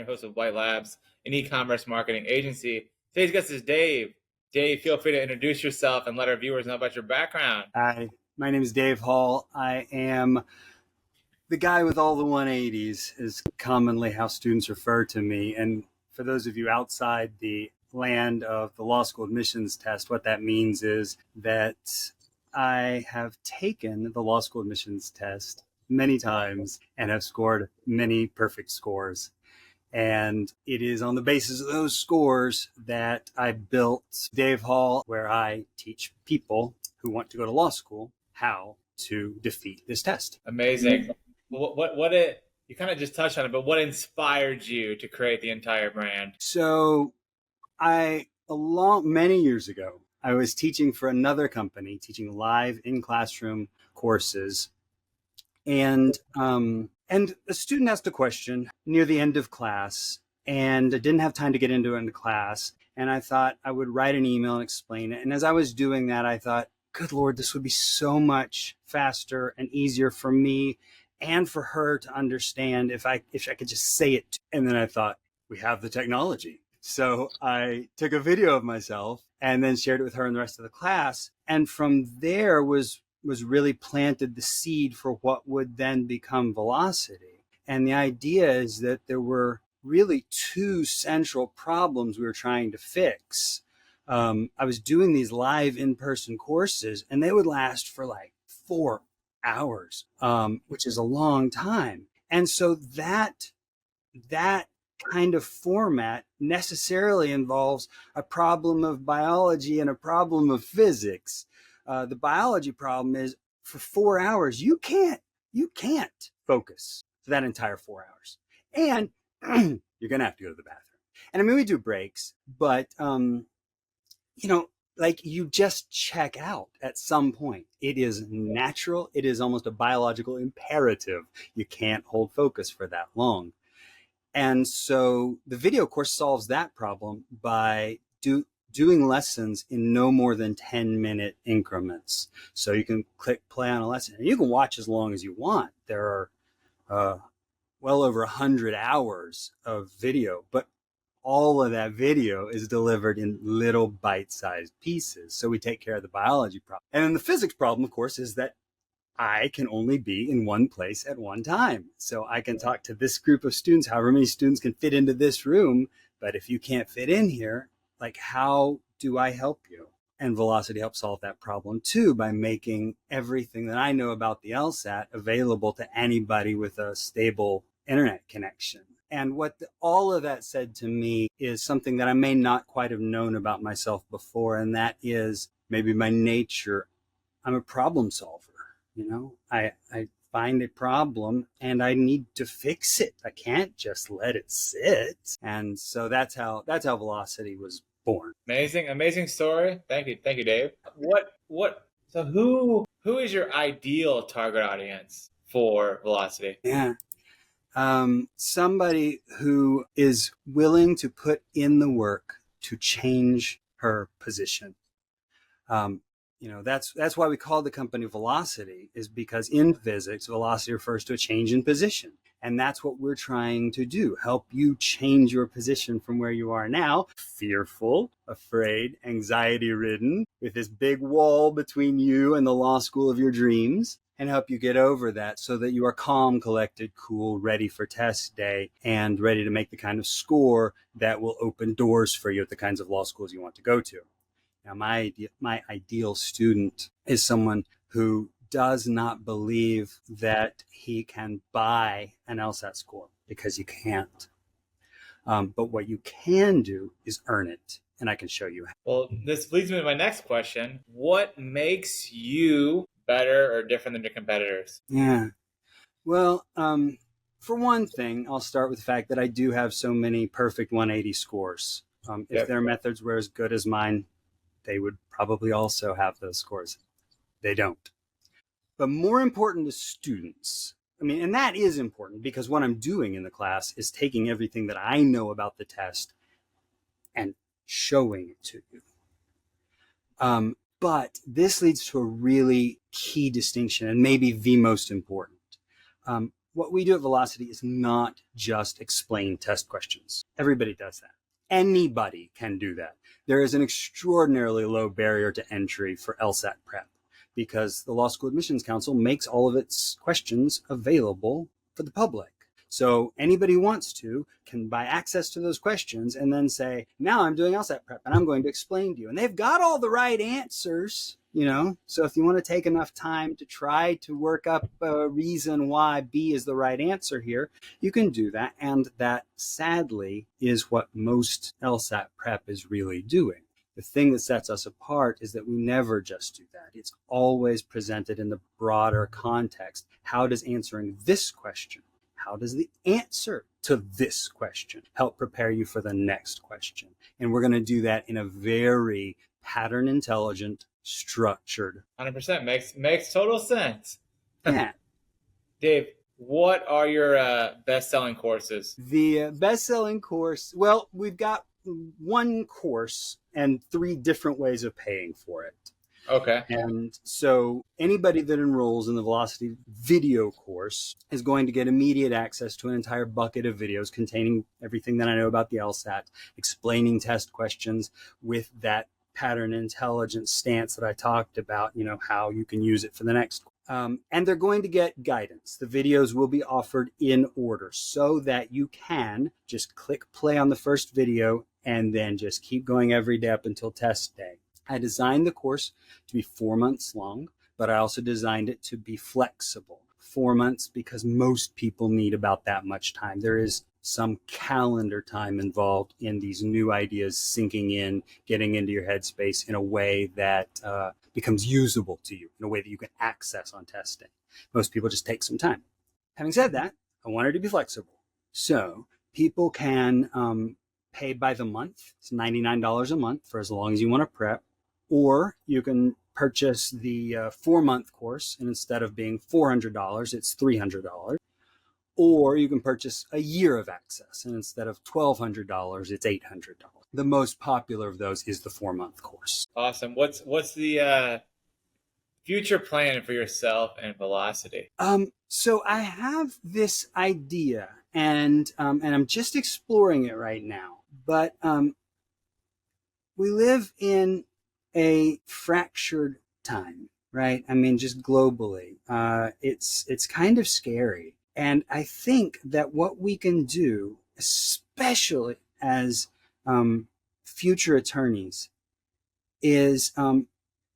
Senior Host of White Labs, an e-commerce marketing agency. Today's guest is Dave. Dave, feel free to introduce yourself and let our viewers know about your background. Hi, my name is Dave Hall. I am the guy with all the 180s, is commonly how students refer to me. And for those of you outside the land of the law school admissions test, what that means is that I have taken the law school admissions test many times and have scored many perfect scores. And it is on the basis of those scores that I built Dave Hall, where I teach people who want to go to law school how to defeat this test. Amazing. What you kind of just touched on it, but what inspired you to create the entire brand? So many years ago, I was teaching for another company, teaching live in classroom courses. And a student asked a question near the end of class, and I didn't have time to get into it in class. And I thought I would write an email and explain it. And as I was doing that, I thought, good Lord, this would be so much faster and easier for me and for her to understand if I could just say it. And then I thought, we have the technology. So I took a video of myself and then shared it with her and the rest of the class. And from there was really planted the seed for what would then become Velocity. And the idea is that there were really two central problems we were trying to fix. I was doing these live in-person courses, and they would last for like 4 hours, which is a long time. And so that kind of format necessarily involves a problem of biology and a problem of physics. The biology problem is for 4 hours, you can't focus for that entire 4 hours. And you're going to have to go to the bathroom. And I mean, we do breaks, but, like you just check out at some point. It is natural. It is almost a biological imperative. You can't hold focus for that long. And so the video course solves that problem by doing lessons in no more than 10-minute increments. So you can click play on a lesson and you can watch as long as you want. There are well over 100 hours of video, but all of that video is delivered in little bite-sized pieces. So we take care of the biology problem. And then the physics problem, of course, is that I can only be in one place at one time. So I can talk to this group of students, however many students can fit into this room. But if you can't fit in here, like, how do I help you? And Velocity helps solve that problem too by making everything that I know about the LSAT available to anybody with a stable internet connection. And what all of that said to me is something that I may not quite have known about myself before. And that is maybe by nature, I'm a problem solver. I find a problem and I need to fix it. I can't just let it sit. And so that's how Velocity was born. Amazing story. Thank you, Dave. So who is your ideal target audience for Velocity? Yeah. Somebody who is willing to put in the work to change her position. That's why we call the company Velocity, is because in physics, velocity refers to a change in position. And that's what we're trying to do, help you change your position from where you are now, fearful, afraid, anxiety-ridden, with this big wall between you and the law school of your dreams, and help you get over that so that you are calm, collected, cool, ready for test day, and ready to make the kind of score that will open doors for you at the kinds of law schools you want to go to. Now, my ideal student is someone who does not believe that he can buy an LSAT score, because you can't. But what you can do is earn it, and I can show you how. Well, this leads me to my next question. What makes you better or different than your competitors? Yeah. Well, for one thing, I'll start with the fact that I do have so many perfect 180 scores. If their methods were as good as mine, they would probably also have those scores. They don't. But more important to students, and that is important because what I'm doing in the class is taking everything that I know about the test and showing it to you. But this leads to a really key distinction, and maybe the most important. what we do at Velocity is not just explain test questions. Everybody does that. Anybody can do that. There is an extraordinarily low barrier to entry for LSAT prep because the Law School Admissions Council makes all of its questions available for the public. So anybody who wants to can buy access to those questions and then say, now I'm doing LSAT prep and I'm going to explain to you. And they've got all the right answers, you know. So if you want to take enough time to try to work up a reason why B is the right answer here, you can do that. And that, sadly, is what most LSAT prep is really doing. The thing that sets us apart is that we never just do that. It's always presented in the broader context. How does answering this question, how does the answer to this question help prepare you for the next question? And we're going to do that in a very pattern intelligent, structured. 100% makes total sense. Yeah. Dave, what are your best-selling courses? The best-selling course, well, we've got one course and 3 different ways of paying for it. Okay. And so anybody that enrolls in the Velocity video course is going to get immediate access to an entire bucket of videos containing everything that I know about the LSAT, explaining test questions with that pattern intelligence stance that I talked about, you know, how you can use it for the next. And they're going to get guidance. The videos will be offered in order so that you can just click play on the first video and then just keep going every day up until test day. I designed the course to be 4 months long, but I also designed it to be flexible. 4 months because most people need about that much time. There is some calendar time involved in these new ideas sinking in, getting into your headspace in a way that becomes usable to you, in a way that you can access on testing. Most people just take some time. Having said that, I wanted to be flexible. So people can pay by the month. It's $99 a month for as long as you want to prep. Or you can purchase the 4-month course, and instead of being $400, it's $300. Or you can purchase a year of access, and instead of $1,200, it's $800. The most popular of those is the 4-month course. Awesome. What's the future plan for yourself and Velocity? So I have this idea, and I'm just exploring it right now. But we live in a fractured time, right? I mean, just globally, it's kind of scary. And I think that what we can do, especially as future attorneys, is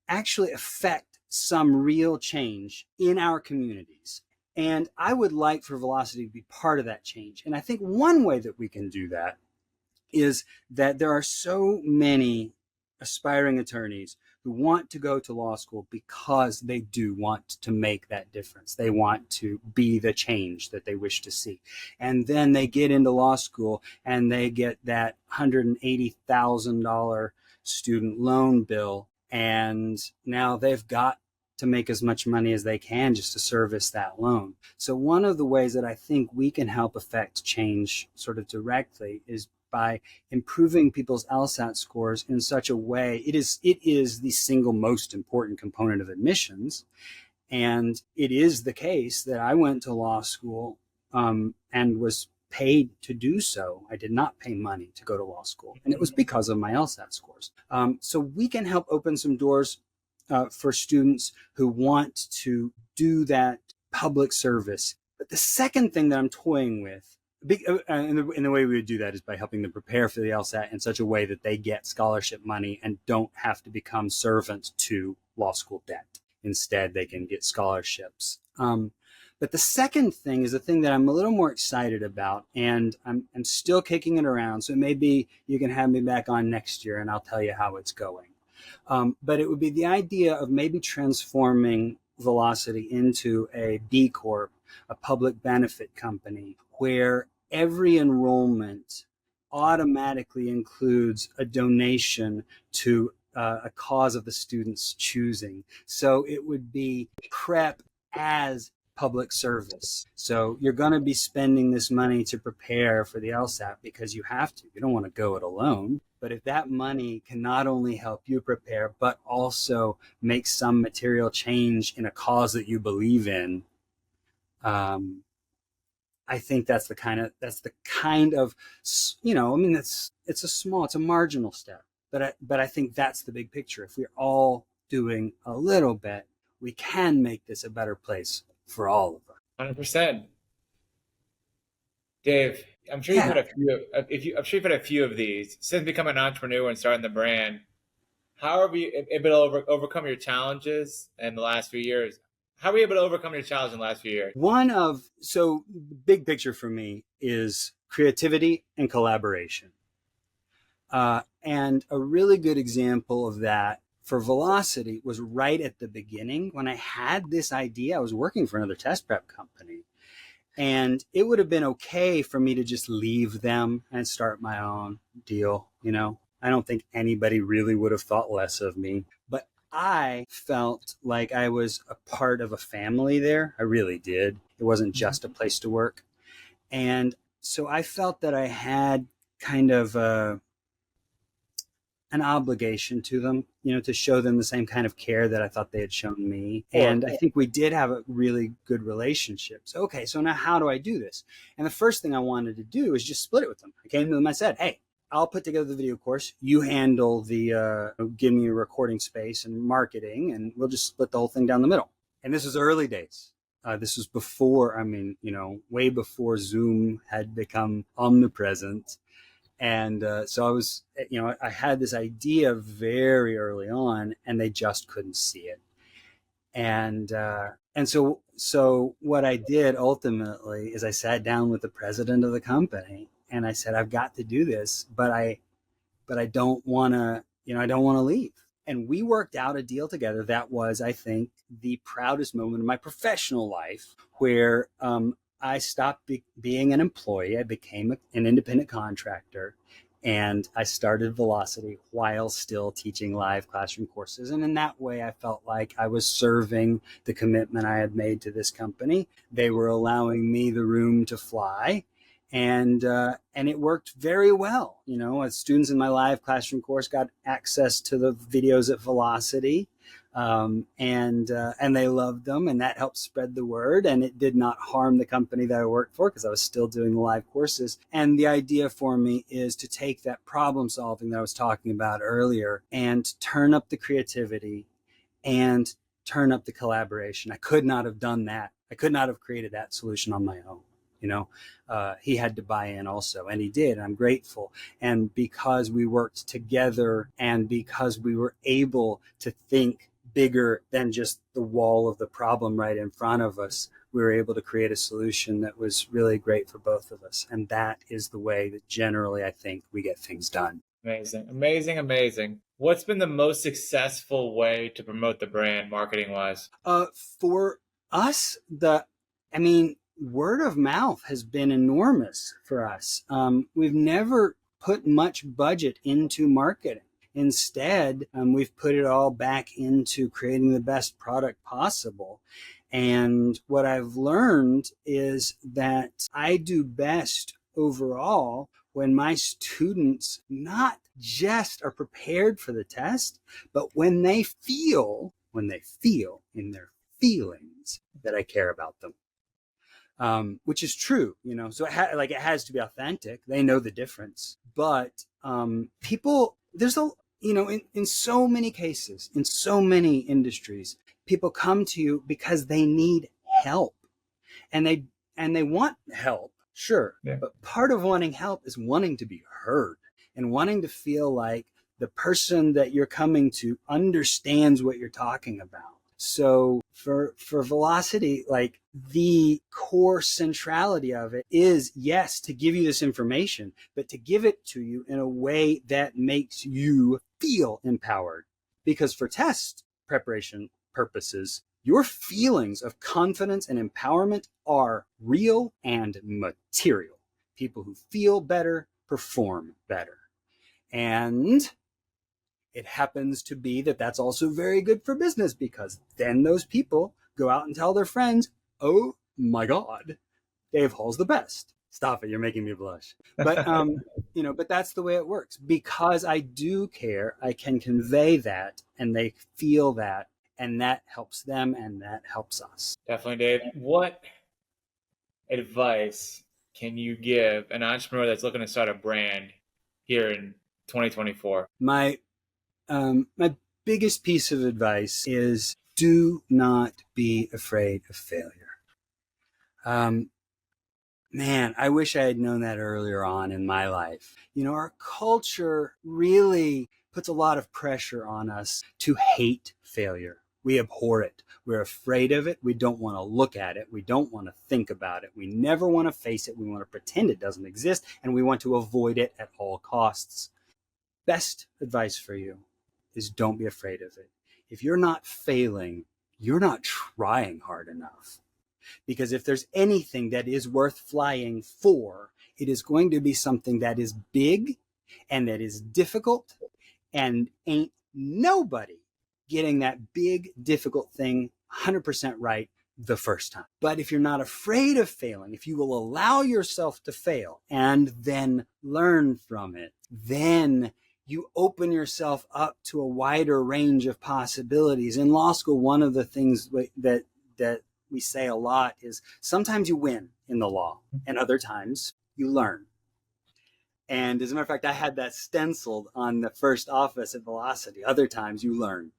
actually affect some real change in our communities. And I would like for Velocity to be part of that change. And I think one way that we can do that is that there are so many aspiring attorneys who want to go to law school because they do want to make that difference. They want to be the change that they wish to see. And then they get into law school and they get that $180,000 student loan bill. And now they've got to make as much money as they can just to service that loan. So one of the ways that I think we can help affect change sort of directly is by improving people's LSAT scores in such a way. It is the single most important component of admissions. And it is the case that I went to law school and was paid to do so. I did not pay money to go to law school. And it was because of my LSAT scores. So we can help open some doors for students who want to do that public service. But the second thing that I'm toying with, and the way we would do that is by helping them prepare for the LSAT in such a way that they get scholarship money and don't have to become servants to law school debt. Instead, they can get scholarships. But the second thing is the thing that I'm a little more excited about, and I'm still kicking it around. So maybe you can have me back on next year and I'll tell you how it's going. But it would be the idea of maybe transforming Velocity into a B Corp, a public benefit company, where every enrollment automatically includes a donation to a cause of the student's choosing. So it would be prep as public service. So you're going to be spending this money to prepare for the LSAT because you have to. You don't want to go it alone. But if that money can not only help you prepare, but also make some material change in a cause that you believe in, I think that's the kind of, I mean, it's a marginal step, but I think that's the big picture. If we're all doing a little bit, we can make this a better place for all of us. 100%. Dave, I'm sure you've Yeah. had a few. I'm sure you've had a few of these since becoming an entrepreneur and starting the brand. How have you able to overcome your challenges in the last few years? How were you able to overcome your challenge in the last few years? So the big picture for me is creativity and collaboration. And a really good example of that for Velocity was right at the beginning when I had this idea. I was working for another test prep company, and it would have been okay for me to just leave them and start my own deal. I don't think anybody really would have thought less of me, but I felt like I was a part of a family there. I really did. It wasn't just a place to work. And so I felt that I had kind of an obligation to them, to show them the same kind of care that I thought they had shown me. And I think we did have a really good relationship. So, okay, so now how do I do this? And the first thing I wanted to do is just split it with them. I came to them, I said, hey, I'll put together the video course. You handle give me a recording space and marketing, and we'll just split the whole thing down the middle. And this was early days. This was before, way before Zoom had become omnipresent. And so I had this idea very early on, and they just couldn't see it. And so what I did ultimately is I sat down with the president of the company, and I said, I've got to do this, but I don't want to, I don't want to leave. And we worked out a deal together that was, I think, the proudest moment of my professional life, where I stopped being an employee. I became an independent contractor, and I started Velocity while still teaching live classroom courses. And in that way, I felt like I was serving the commitment I had made to this company. They were allowing me the room to fly. And it worked very well. As students in my live classroom course got access to the videos at Velocity, and they loved them, and that helped spread the word. And it did not harm the company that I worked for, because I was still doing the live courses. And the idea for me is to take that problem solving that I was talking about earlier and turn up the creativity and turn up the collaboration. I could not have done that. I could not have created that solution on my own. He had to buy in also, and he did. And I'm grateful. And because we worked together, and because we were able to think bigger than just the wall of the problem right in front of us, we were able to create a solution that was really great for both of us. And that is the way that generally I think we get things done. Amazing, amazing, amazing. What's been the most successful way to promote the brand marketing wise? For us, word of mouth has been enormous for us. We've never put much budget into marketing. Instead, we've put it all back into creating the best product possible. And what I've learned is that I do best overall when my students not just are prepared for the test, but when they feel in their feelings that I care about them. Which is true, so it has to be authentic. They know the difference, but people, in so many cases, in so many industries, people come to you because they need help, and they want help, sure. Yeah. But part of wanting help is wanting to be heard and wanting to feel like the person that you're coming to understands what you're talking about. So for Velocity, like, the core centrality of it is, yes, to give you this information, but to give it to you in a way that makes you feel empowered. Because for test preparation purposes, your feelings of confidence and empowerment are real and material. People who feel better perform better. And it happens to be that that's also very good for business, because then those people go out and tell their friends, oh my God, Dave Hall's the best. Stop it, you're making me blush. But, but that's the way it works. Because I do care, I can convey that, and they feel that, and that helps them, and that helps us. Definitely, Dave. What advice can you give an entrepreneur that's looking to start a brand here in 2024? My biggest piece of advice is do not be afraid of failure. Man, I wish I had known that earlier on in my life. Our culture really puts a lot of pressure on us to hate failure. We abhor it. We're afraid of it. We don't want to look at it. We don't want to think about it. We never want to face it. We want to pretend it doesn't exist, and we want to avoid it at all costs. Best advice for you is don't be afraid of it. If you're not failing, you're not trying hard enough. Because if there's anything that is worth flying for, it is going to be something that is big and that is difficult, and ain't nobody getting that big, difficult thing 100% right the first time. But if you're not afraid of failing, if you will allow yourself to fail and then learn from it, then you open yourself up to a wider range of possibilities. In law school, one of the things that we say a lot is sometimes you win in the law and other times you learn. And as a matter of fact, I had that stenciled on the first office at Velocity. Other times you learn.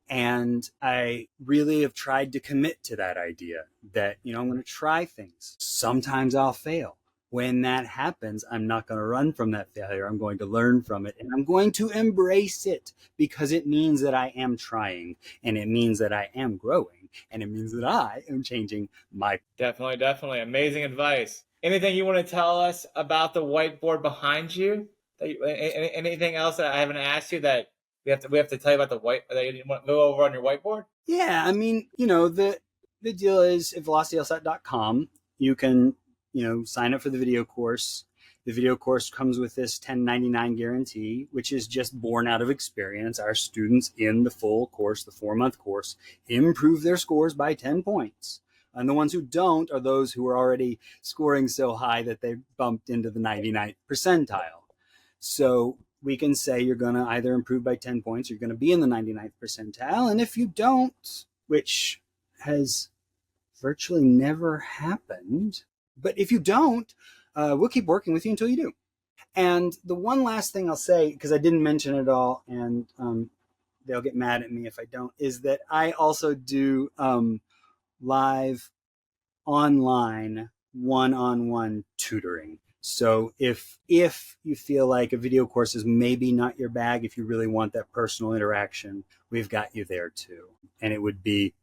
And I really have tried to commit to that idea that, I'm going to try things. Sometimes I'll fail. When that happens, I'm not going to run from that failure. I'm going to learn from it, and I'm going to embrace it because it means that I am trying, and it means that I am growing, and it means that I am changing my. Definitely. Amazing advice. Anything you want to tell us about the whiteboard behind you? Anything else that I haven't asked you that we have to tell you about the that you want to go over on your whiteboard? Yeah, the deal is at velocitylsat.com, you can sign up for the video course. The video course comes with this $10.99 guarantee, which is just born out of experience. Our students in the full course, the 4-month course, improve their scores by 10 points. And the ones who don't are those who are already scoring so high that they bumped into the 99th percentile. So we can say you're going to either improve by 10 points, you're going to be in the 99th percentile. And if you don't, which has virtually never happened, but if you don't, we'll keep working with you until you do. And the one last thing I'll say, because I didn't mention it all, and they'll get mad at me if I don't, is that I also do live online one-on-one tutoring. So if you feel like a video course is maybe not your bag, if you really want that personal interaction, we've got you there too. And it would be,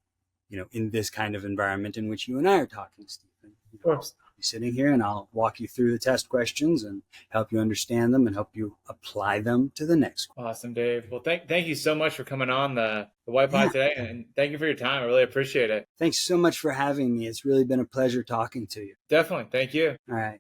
in this kind of environment in which you and I are talking, Stephen. Of course. I'll be sitting here and I'll walk you through the test questions and help you understand them and help you apply them to the next one. Awesome, Dave. Well, thank you so much for coming on the Wytpod today, and thank you for your time. I really appreciate it. Thanks so much for having me. It's really been a pleasure talking to you. Definitely. Thank you. All right.